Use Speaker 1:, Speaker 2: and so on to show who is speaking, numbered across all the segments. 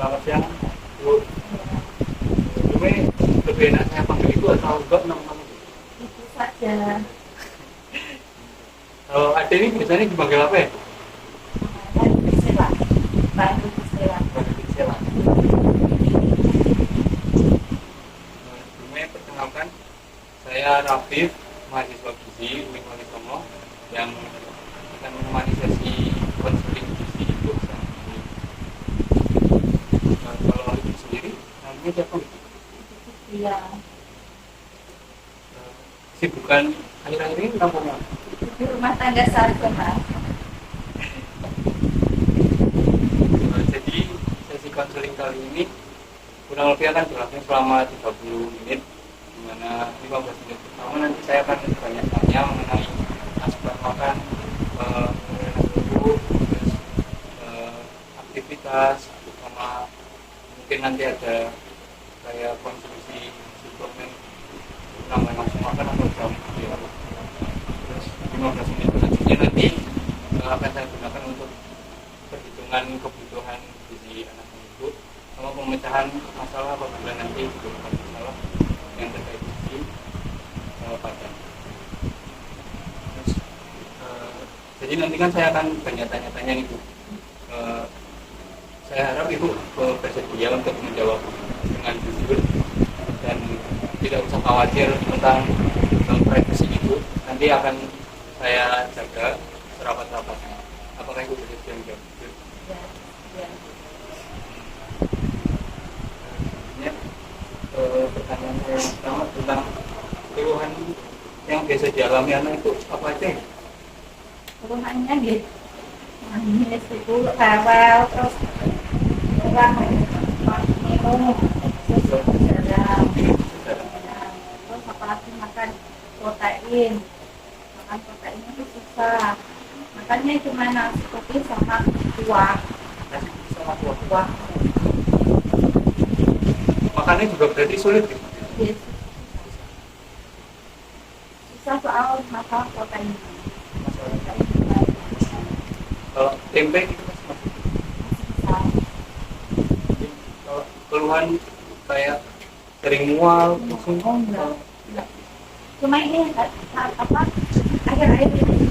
Speaker 1: Selamat siang, Bu. Ini lebih enak saya panggil Ibu atau enggak nama kamu?
Speaker 2: Itu saja.
Speaker 1: Kalau ada ini biasanya dipanggil apa ya?
Speaker 2: Namanya Priscilla. Bantu Priscilla.
Speaker 1: Panggil Priscilla. Sebelumnya perkenalkan, saya Rafif, mahasiswa gizi UIN Wonokromo yang akan menemani sesi konseling gizi Ibu saat ini. Kalau Ibu sendiri, namanya siapa?
Speaker 2: Iya.
Speaker 1: Kesibukan akhir-akhir ini apa?
Speaker 2: Di rumah tangga sarjana.
Speaker 1: Jadi sesi konseling kali ini kurang lebih akan berlangsung selama 30 menit, di mana 15 menit pertama nanti saya akan tanya mengenai asupan makan, mengenai tubuh, terus aktivitas, sama mungkin nanti ada kayak konsumsi suplemen nambahan nafsu makan atau jam ya. Terus 15 menit selanjutnya nanti akan saya gunakan untuk perhitungan kebutuhan gizi anak dan ibu sama pemecahan masalah apabila nanti ditemukan masalah yang terkait gizi pada. Terus, jadi nanti kan saya akan banyak tanya-tanya nih Bu. Saya harap Ibu bersedia untuk menjawab dengan jujur dan tidak usah khawatir tentang privasi Ibu. Nanti akan saya jaga serapat-rapatnya. Apakah Ibu bersedia menjawab jujur?
Speaker 2: Ya.
Speaker 1: Ini pertanyaan saya yang pertama tentang keluhan yang biasa dialami anak itu apa aja?
Speaker 2: Keluhannya gitu. Nangis itu rewel terus kurang minum susu garam. Terus apalagi makan protein. Makan proteinnya itu susah. Makannya cuma nasi putih sama kuah.
Speaker 1: Sama kuah.
Speaker 2: Kuah.
Speaker 1: Makannya juga berarti sulit gitu.
Speaker 2: Yes. Susah soal masalah protein.
Speaker 1: Kalau tempe gitu Mas,
Speaker 2: Susah.
Speaker 1: kalau keluhan kayak sering mual, pusing,
Speaker 2: Oh enggak. Cuma ini apa akhir-akhir ini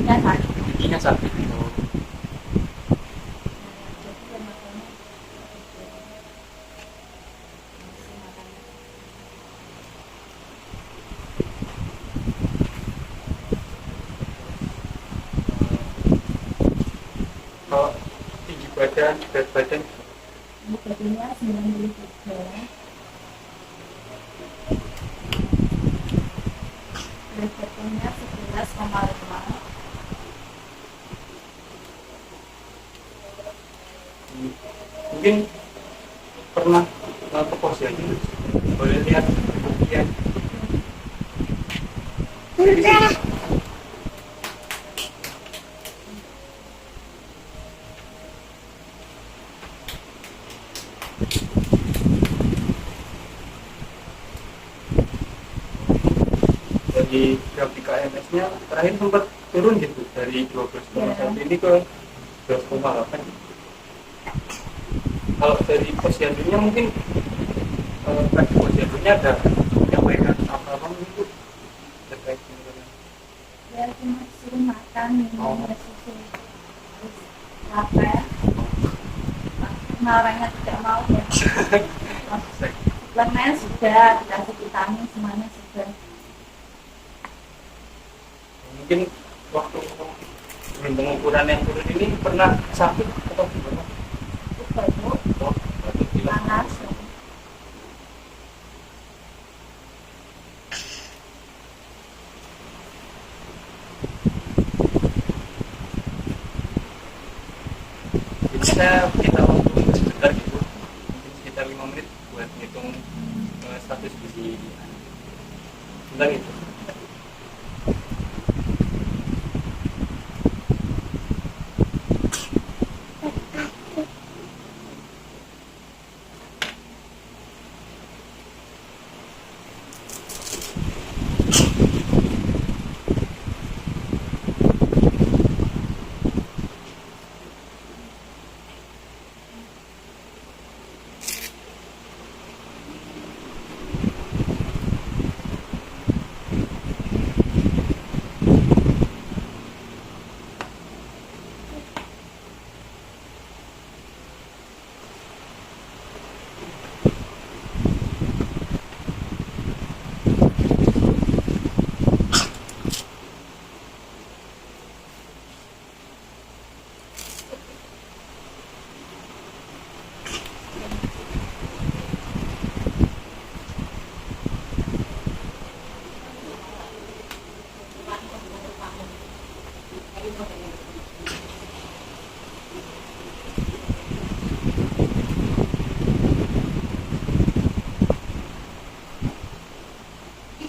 Speaker 2: ya sakit.
Speaker 1: giginya sakit. Kalau tinggi badan, berat badan,
Speaker 2: Badannya 93. Berat badannya 11,5.
Speaker 1: mungkin pernah ke posyandu, boleh lihat buktian. Dari grafik AMS-nya terakhir sempat turun gitu dari 12,1 ini ke 12,8. Kalau dari posyandunya mungkin tadi posyandunya ada menyampaikan apa-apa itu terkait dengan
Speaker 2: Ya cuma suruh makan minum susu. Terus lapar. Marahnya tidak mau ya. Suplemen sudah, dikasih vitamin semuanya sudah.
Speaker 1: mungkin waktu sebelum pengukuran yang turun ini pernah sakit atau gimana?
Speaker 2: Batuk,
Speaker 1: Oh, batuk bilang.
Speaker 2: panas.
Speaker 1: Jadi saya minta waktu sebentar gitu, mungkin sekitar 5 menit buat ngitung status gizi sebentar gitu.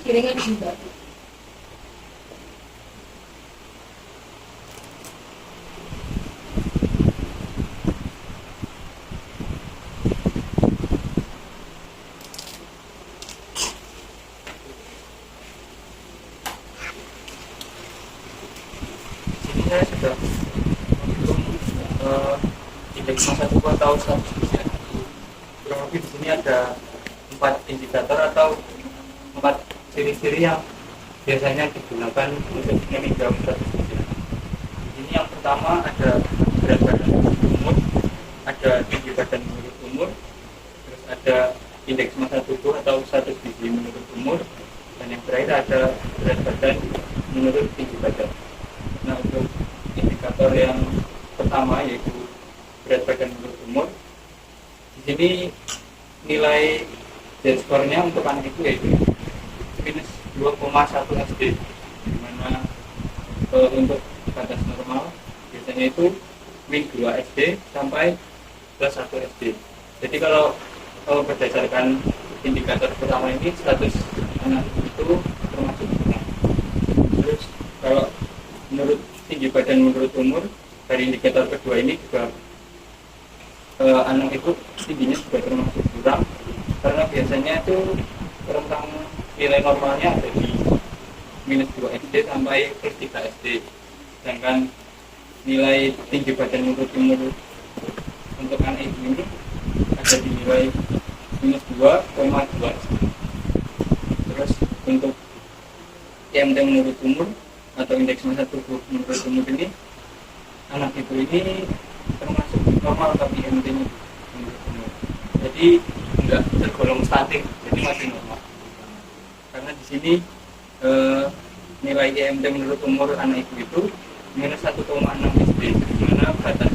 Speaker 2: piringnya juga.
Speaker 1: Sini saya sudah menghitung indeks masa tubuh atau status usia. Kurang lebih di sini ada 4 indikator atau 4 ciri-ciri yang biasanya digunakan untuk meninjau status usia. Ini yang pertama ada berat badan menurut umur, ada tinggi badan menurut umur, terus ada indeks massa tubuh atau status gizi menurut umur, dan yang terakhir ada berat badan menurut tinggi badan. Nah, untuk indikator yang pertama yaitu berat badan menurut umur, di sini nilai Z-score-nya untuk anak itu yaitu minus 2,1 SD, di mana untuk batas normal biasanya itu min 2 SD sampai plus 1 SD. Jadi kalau berdasarkan indikator pertama ini status anak itu termasuk benar. Terus kalau menurut tinggi badan menurut umur dari indikator kedua ini juga anak itu tingginya juga termasuk kurang, karena biasanya itu rentang nilai normalnya ada di minus 2 SD sampai plus 3 SD, sedangkan nilai tinggi badan menurut umur untuk anak ibu ini ada di nilai minus 2,2 SD. Terus untuk IMT menurut umur atau indeks massa tubuh menurut umur ini, anak ibu ini termasuk normal tapi IMT-nya menurut umur, jadi enggak tergolong stunting, jadi masih normal. Karena di sini nilai IMT menurut umur anak ibu itu minus 1,6 SD, di mana batas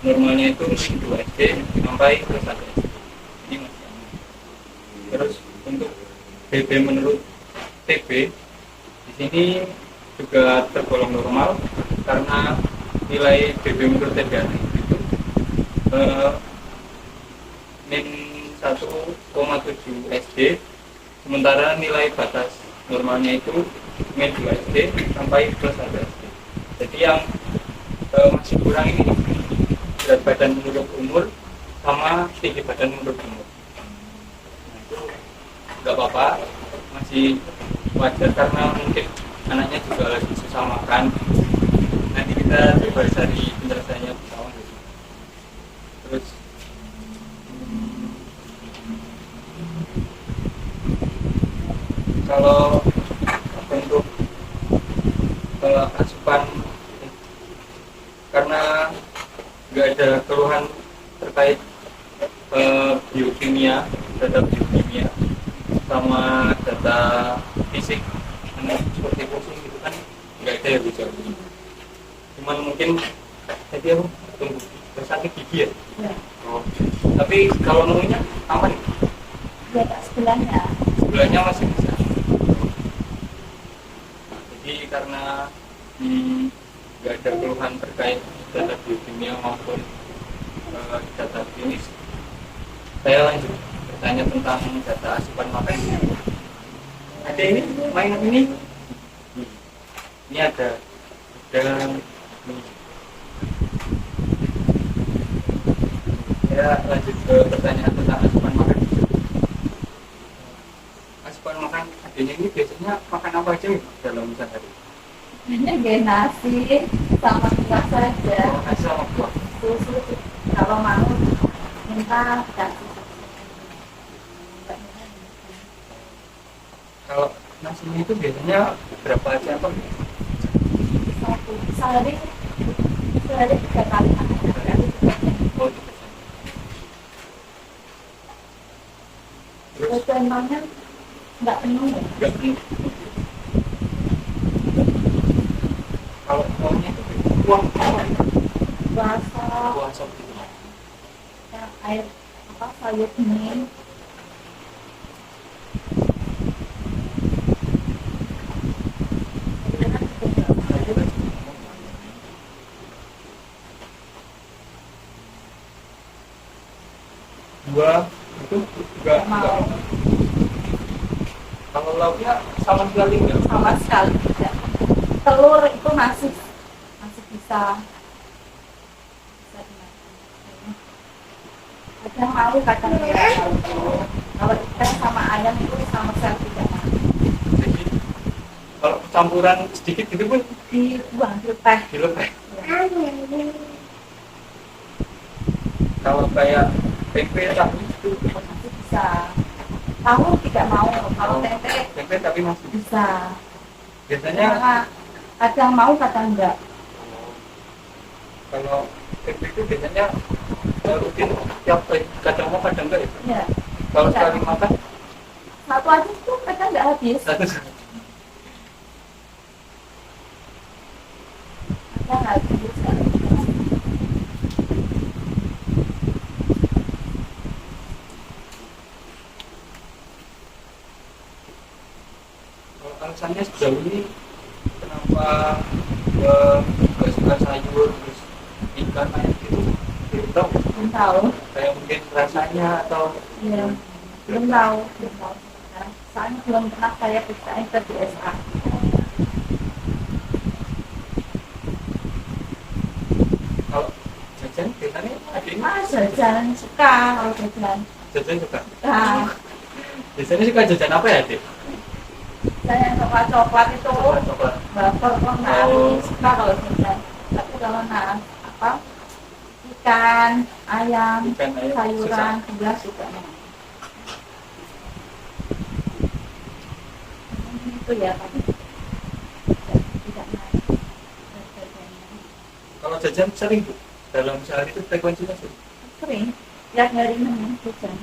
Speaker 1: normalnya itu min 2 SD sampai plus 1 SD, ini masih aman. Terus untuk BB menurut TB di sini juga tergolong normal, karena nilai BB menurut TB anak ibu itu min 1,7 SD, sementara nilai batas normalnya itu min 2 SD sampai plus 1 SD. Jadi yang masih kurang ini berat badan menurut umur sama tinggi badan menurut umur. Nah, itu nggak apa-apa, masih wajar karena mungkin anaknya juga lagi susah makan. Nanti kita coba cari penjelasannya bersama. Terus kalau untuk asupan, karena nggak ada keluhan terkait biokimia, data biokimia sama data fisik seperti pusing gitu kan, nggak ada ya bisa. Cuman mungkin tadi aku tunggu bersakit gigi ya. Oh. Tapi kalau ngunyah aman?
Speaker 2: Ya tak sebelahnya
Speaker 1: Masih bisa. Jadi karena nggak ada keluhan terkait data biokimia maupun data klinis, saya lanjut bertanya tentang data asupan makan. Ada ini mainan ini ada saya lanjut ke pertanyaan tentang asupan makan. Asupan makan adanya ini biasanya makan apa aja dalam sehari?
Speaker 2: hanya nasi sama buah saja.
Speaker 1: Nasi sama buah.
Speaker 2: Susu kalau mau minta kasih.
Speaker 1: Kalau nasinya itu biasanya berapa sendok?
Speaker 2: Sehari 3 kali makan.
Speaker 1: Oh, 3 sendok. Terus
Speaker 2: Emangnya nggak penuh ya?
Speaker 1: nggak penuh. Kalau kuahnya itu kuah apa?
Speaker 2: Rasa
Speaker 1: Kuah sop gitu.
Speaker 2: air sayur bening.
Speaker 1: Dua itu enggak. Kalau lauknya sama sekali enggak?
Speaker 2: sama sekali tidak. Telur itu masih bisa dimakan. Kadang mau, kadang tidak mau. Kalau ikan sama ayam itu sama sekali tidak mau.
Speaker 1: Jadi kalau campuran sedikit gitu pun
Speaker 2: Dibuang di teh.
Speaker 1: dilepeh.
Speaker 2: Ya.
Speaker 1: Kalau kayak tempe tahu itu
Speaker 2: Masih bisa. Tahu tidak mau. Kalau tempe
Speaker 1: tempe tapi masih
Speaker 2: bisa.
Speaker 1: biasanya
Speaker 2: Karena kadang mau, kadang enggak.
Speaker 1: kalau tempe itu biasanya rutin tiap kadang mau kadang enggak ya.
Speaker 2: Ya.
Speaker 1: Kalau
Speaker 2: Tidak.
Speaker 1: sekali makan
Speaker 2: Satu aja tuh kadang enggak habis.
Speaker 1: satu
Speaker 2: Kadang enggak habis.
Speaker 1: kalau alasannya sejauh ini kenapa nggak suka sayur terus ikan ayam gitu belum tahu.
Speaker 2: Belum tahu.
Speaker 1: Kayak mungkin rasanya atau
Speaker 2: Ya. Belum tahu. Soalnya belum pernah saya periksain ke DSA.
Speaker 1: kalau jajan biasanya ada ini
Speaker 2: Jajan suka kalau jajan.
Speaker 1: jajan suka.
Speaker 2: Nah,
Speaker 1: Biasanya suka jajan apa ya, Dik?
Speaker 2: saya yang coklat itu
Speaker 1: Coklat.
Speaker 2: baper nari suka kalau jajan. Tapi kalau ikan, ayam,
Speaker 1: Ikan, ayam,
Speaker 2: sayuran, buah suka. Itu ya, tapi tidak naik.
Speaker 1: Kalau jajan sering Bu? Dalam sehari itu frekuensinya sering.
Speaker 2: Sering, tiap hari memang jajan.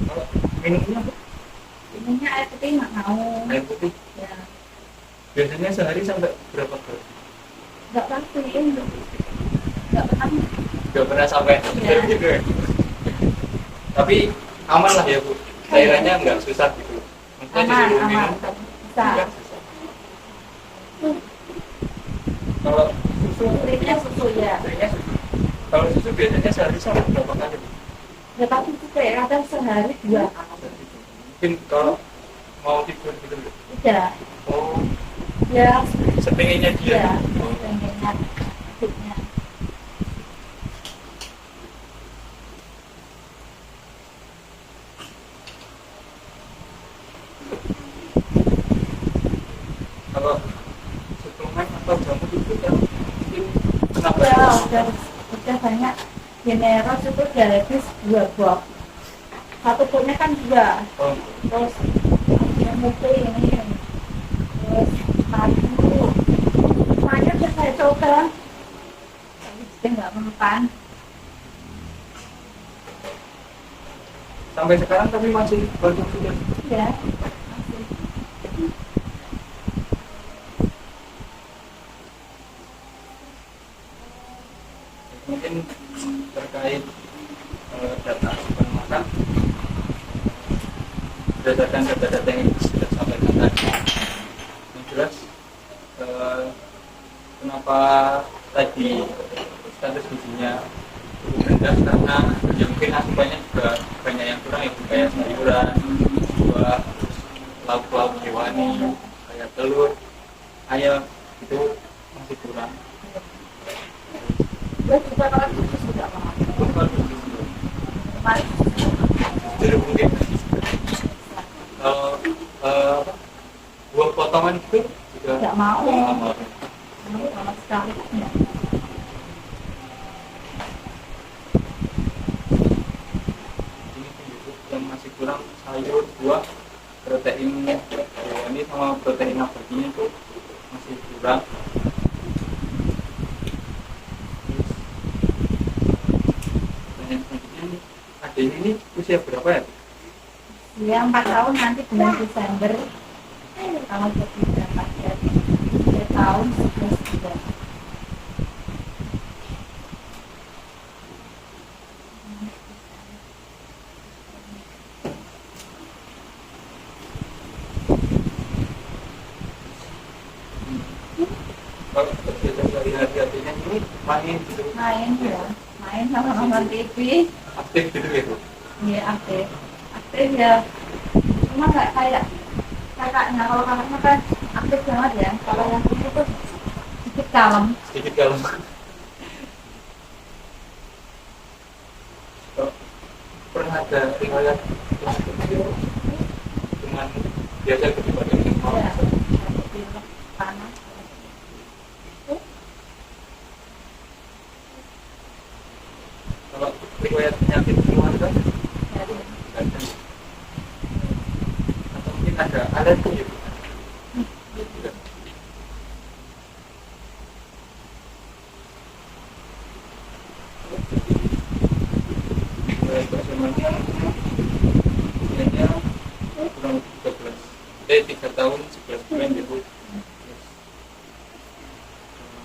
Speaker 1: Kalau minumnya Bu?
Speaker 2: Minumnya air putih nggak mau.
Speaker 1: Air putih.
Speaker 2: Ya,
Speaker 1: Biasanya sehari sampai berapa kali?
Speaker 2: nggak pasti, nggak pernah.
Speaker 1: Gak pernah sampai
Speaker 2: Iya.
Speaker 1: gitu ya. Tapi aman lah ya Bu. Cairannya nggak susah gitu. Maksudnya
Speaker 2: Aman,
Speaker 1: disuruh
Speaker 2: aman,
Speaker 1: minum
Speaker 2: bisa.
Speaker 1: nggak susah. Kalau susu,
Speaker 2: Belinya susu ya.
Speaker 1: belinya susu. Kalau susu biasanya sehari sampai berapa kali Bu?
Speaker 2: Ya tapi juga ya, kadang sehari 2 kali.
Speaker 1: Mungkin kalau mau tidur gitu Bu.
Speaker 2: Tidak,
Speaker 1: Oh,
Speaker 2: ya,
Speaker 1: sepengennya
Speaker 2: ya,
Speaker 1: dia.
Speaker 2: pengennya, hidupnya.
Speaker 1: Kalau suplemen atau jamu itu kan mungkin kenapa
Speaker 2: Ya, udah banyak. Generos itu udah habis 2 box. Satu boxnya kan 2.
Speaker 1: oh,
Speaker 2: Terus yang putih ini, terus madu. Semuanya udah saya coba. Tapi juga nggak mempan.
Speaker 1: sampai sekarang tapi masih konsumsi dan
Speaker 2: Ya, masih.
Speaker 1: mungkin terkait data asupan makan berdasarkan data-data yang sudah disampaikan tadi yang jelas kenapa tadi status gizinya cukup rendah karena ya mungkin asupannya juga banyak yang kurang ya kayak sayuran, buah, lauk-lauk hewani kayak telur, ayam itu masih kurang.
Speaker 2: Gue juga kalau itu sudah mau. Kemarin
Speaker 1: Jadi mungkin kalau apa, buah potongan itu juga
Speaker 2: nggak mau.
Speaker 1: nggak mau.
Speaker 2: Sama sekali. Ya.
Speaker 1: Yang masih kurang sayur, buah, protein hewani sama protein nabatinya itu masih kurang. Terus pertanyaan selanjutnya nih, adanya ini usia berapa ya?
Speaker 2: Dia 4 tahun nanti bulan Desember. Kalau jadi berapa ya? 3 tahun 11 bulan.
Speaker 1: Kalau kegiatan sehari-hari artinya ini main gitu,
Speaker 2: Main ya, main sama nonton TV.
Speaker 1: aktif gitu ya Bu?
Speaker 2: Iya, aktif. Aktif ya. Cuma nggak kayak kakaknya. Kalau kakaknya kan aktif banget ya. Kalau yang ini tuh sedikit kalem.
Speaker 1: sedikit kalau pernah ada riwayat dengan biasa ketika dengan mau
Speaker 2: Ya, lebih panas.
Speaker 1: kalau riwayat penyakit keluarga
Speaker 2: Dari
Speaker 1: nggak ada. Atau mungkin ada alergi ya Bu? Tidak. Persemuanya usianya kurang lebih 3 tahun 11 bulan ya Bu.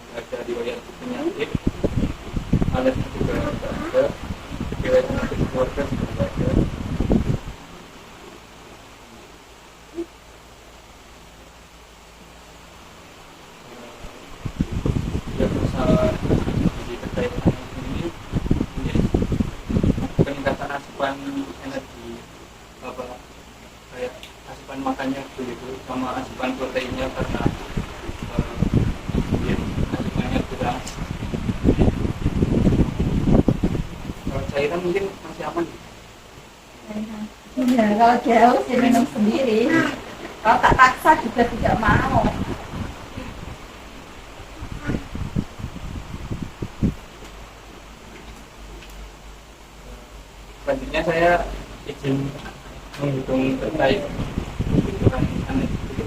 Speaker 1: Nggak ada riwayat penyakit, alergi juga nggak ada, riwayat penyakit keluarga juga nggak ada. Ya masalah di terkait ini mungkin peningkatan asupan energi apa kayak asupan makannya begitu sama asupan proteinnya karena mungkin asupannya kurang. Kalau cairan mungkin masih aman.
Speaker 2: ya, kalau jauh sih minum sendiri. Kalau tak paksa juga tidak mau.
Speaker 1: Selanjutnya saya izin menghitung terkait kebutuhan anak dulu.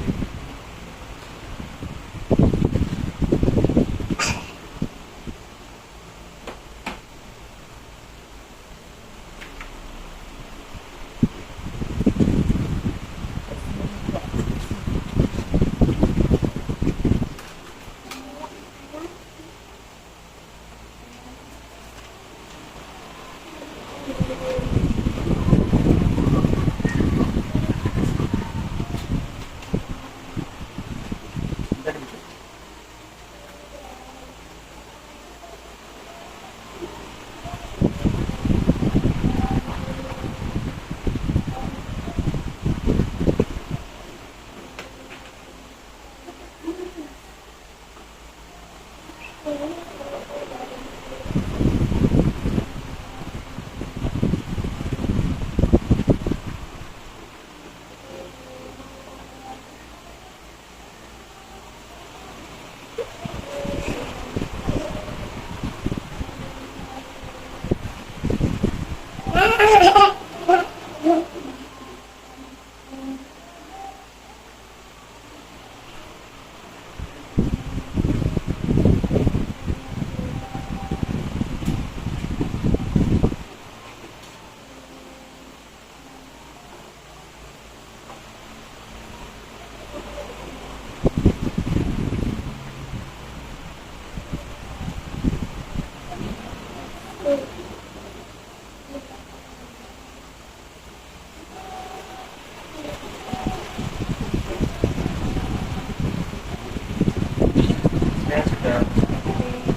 Speaker 1: Saya sudah menghitung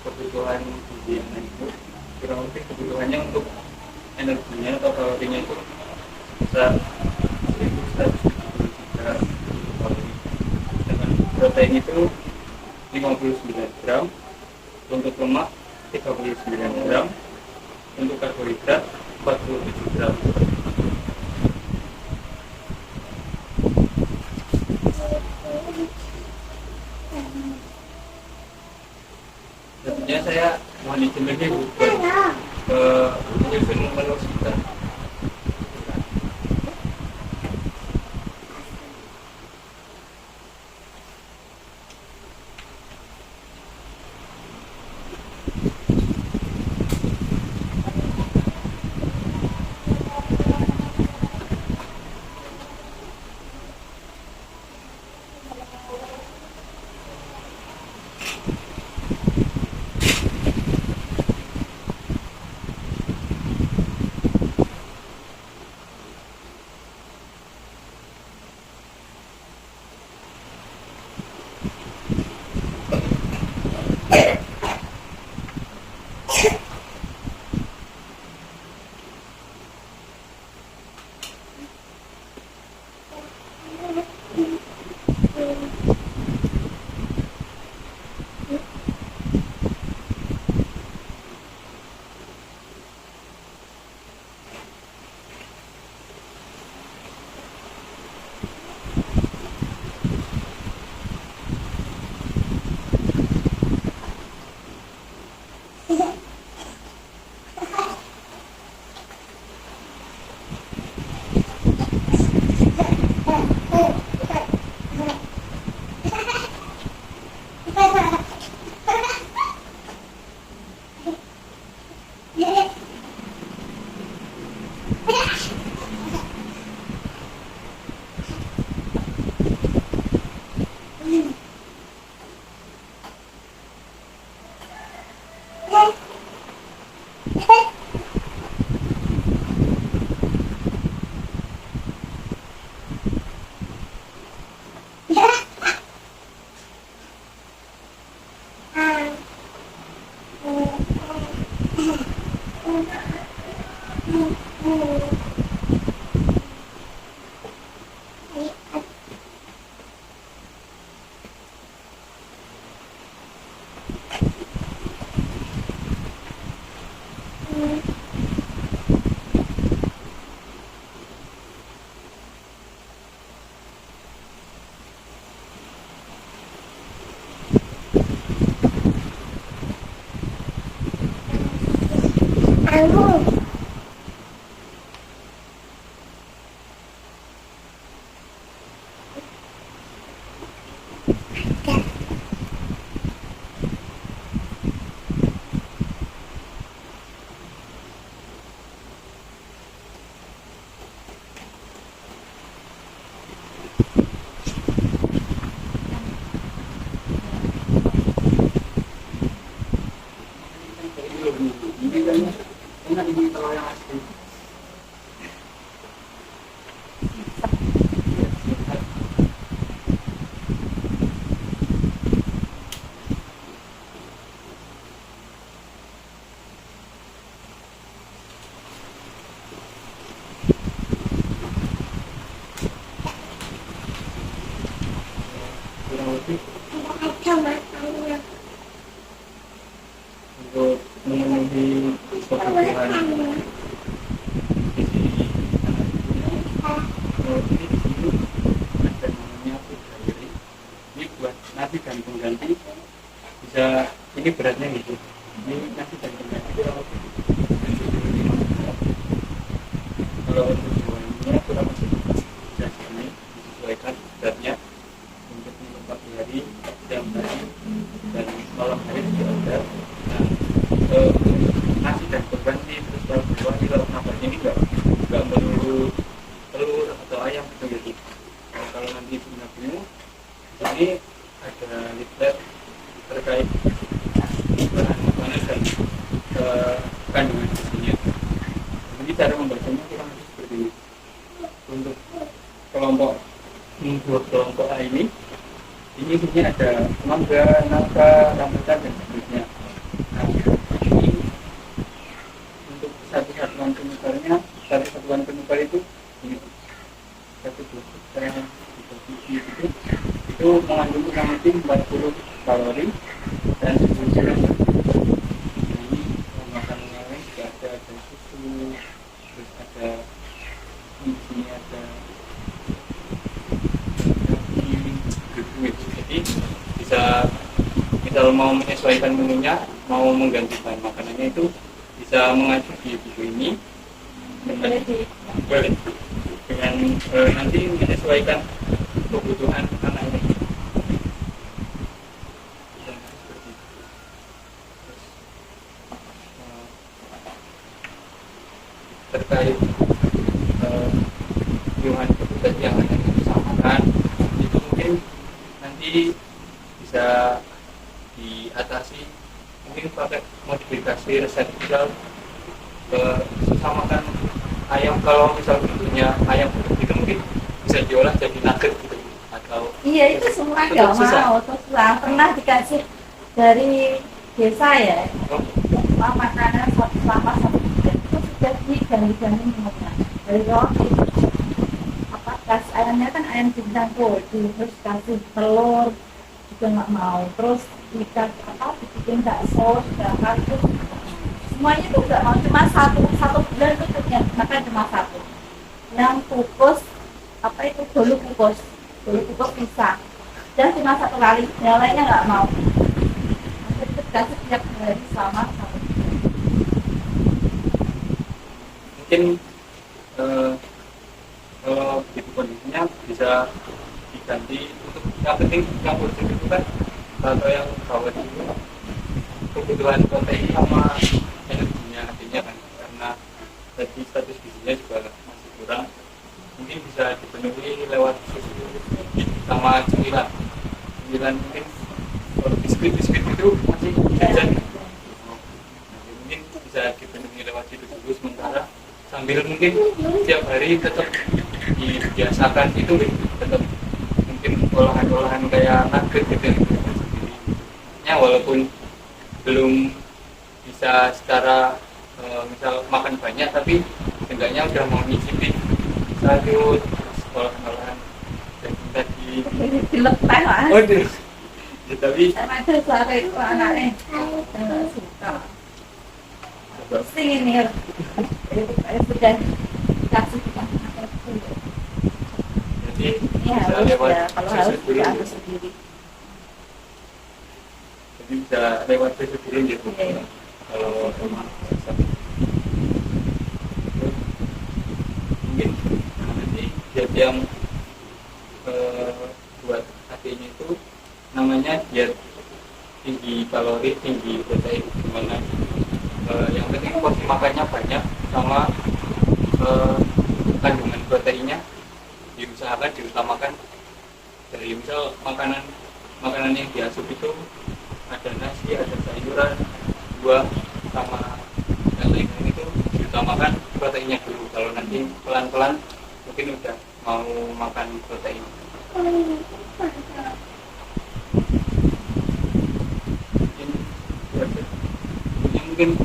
Speaker 1: kebutuhan gizi anak itu, kurang lebih kebutuhannya untuk energinya atau kalorinya itu bisa 1173 kalori. Dengan protein itu 59 gram, untuk lemak 39 gram, untuk karbohidrat 47 gram. Tentunya saya mohon izin lagi Bu, buat menyusun menu kita. Enak ini kalau yang asli. Kurang lebih untuk memenuhi kebutuhan gizi anak ini di sini ada namanya food diary. Ini buat nasi dan pengganti, bisa ini beratnya gitu, ini nasi dan pengganti kurang lebih 75 gram. Kalau untuk jualnya kurang lebih bisa sini disesuaikan beratnya untuk pagi hari, siang hari, dan malam hari juga ada. Nah, nasi dan pengganti terus kalau kalau nafas ini nggak melulu telur atau ayam gitu. Kalau nanti punya bingung, ini ada leaflet terkait bahan makanan dan kandungan gizinya. Jadi cara membacanya kurang lebih seperti ini. Untuk kelompok A ini isinya ada mangga, nangka, rambutan dan seterusnya. Nah, ini untuk satu satuan penukar itu ini satu saya itu mengandung kurang lebih 40 kalori dan 10 gram. Ini makanan lain juga ada susu, terus ada di sini ada jadi bisa misal mau menyesuaikan menunya, mau mengganti bahan makanannya itu bisa mengacu di buku ini boleh dengan nanti menyesuaikan kebutuhan anak ini. Terkait kebutuhan yang akan disamakan itu mungkin nanti bisa diatasi mungkin pakai modifikasi resep misal samakan ayam, kalau misal bentuknya ayam itu mungkin bisa diolah jadi nugget gitu atau
Speaker 2: iya itu semua nggak mau terus lah pernah dikasih dari desa ya makanan selama 1 bulan itu sudah diganti-ganti menunya dari roti apa kas ayamnya kan ayam bintang putih terus kasih telur juga nggak mau, terus ikan apa dibikin bakso segala itu semuanya tuh nggak mau, cuma satu bulan tuh makan cuma satu yang kukus apa itu bolu kukus bisa dan cuma 1 kali, yang lainnya nggak mau. Nanti dikasih tiap hari selama 1 bulan.
Speaker 1: Mungkin kalau begitu kondisinya bisa diganti untuk yang penting yang urgent itu kan atau yang gawat itu kebutuhan protein sama energinya artinya kan, karena tadi status gizinya juga masih kurang, mungkin bisa dipenuhi lewat susu sama cemilan mungkin kalau biskuit itu masih jajan sambil mungkin setiap hari tetap dibiasakan itu tetap mungkin olahan-olahan kayak nugget gitu yang dibuat sendiri ya, walaupun belum bisa secara misal makan banyak, tapi seenggaknya udah mau nyicipin sayur, olahan-olahan daging tadi.
Speaker 2: Dilepas lah.
Speaker 1: Oh, ya, tapi
Speaker 2: Sama itu suara itu anaknya suka. Sing ini sudah kasih kita makan dulu.
Speaker 1: jadi
Speaker 2: Ini
Speaker 1: bisa
Speaker 2: harus
Speaker 1: lewat
Speaker 2: ya, kalau
Speaker 1: susu
Speaker 2: harus
Speaker 1: dulu,
Speaker 2: kita harus sendiri.
Speaker 1: jadi bisa lewat susu dulu gitu.
Speaker 2: Iya.
Speaker 1: Kalau mungkin nanti diet yang buat hatinya itu namanya diet tinggi kalori, tinggi protein, dimana yang penting porsi makannya banyak sama kandungan proteinnya diusahakan diutamakan dari misal makanan yang diasup itu ada nasi, ada sayuran, buah sama yang lain-lain itu diutamakan proteinnya dulu. Kalau nanti pelan-pelan mungkin udah mau makan protein. Mungkin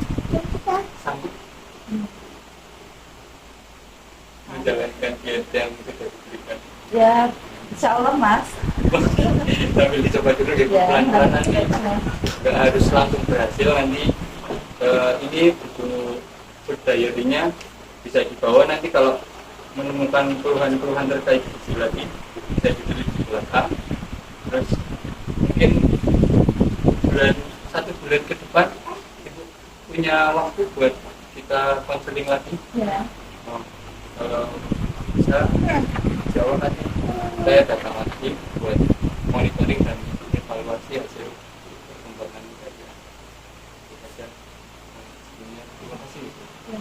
Speaker 1: sanggup menjalankan diet yang sudah diberikan.
Speaker 2: Ya, insya Allah Mas.
Speaker 1: Sambil dicoba dulu ya, pelan-pelan nanti nggak harus langsung berhasil. Nanti ini buku food diary-nya bisa dibawa, nanti kalau menemukan keluhan-keluhan terkait gizi lagi bisa ditulis di belakang. Terus mungkin satu bulan ke depan ibu punya waktu buat kita konseling lagi.
Speaker 2: Ya.
Speaker 1: Kalau bisa, insya Allah nanti saya datang lagi buat monitoring dan evaluasi hasil perkembangan saya. Terima kasih.
Speaker 2: Ya.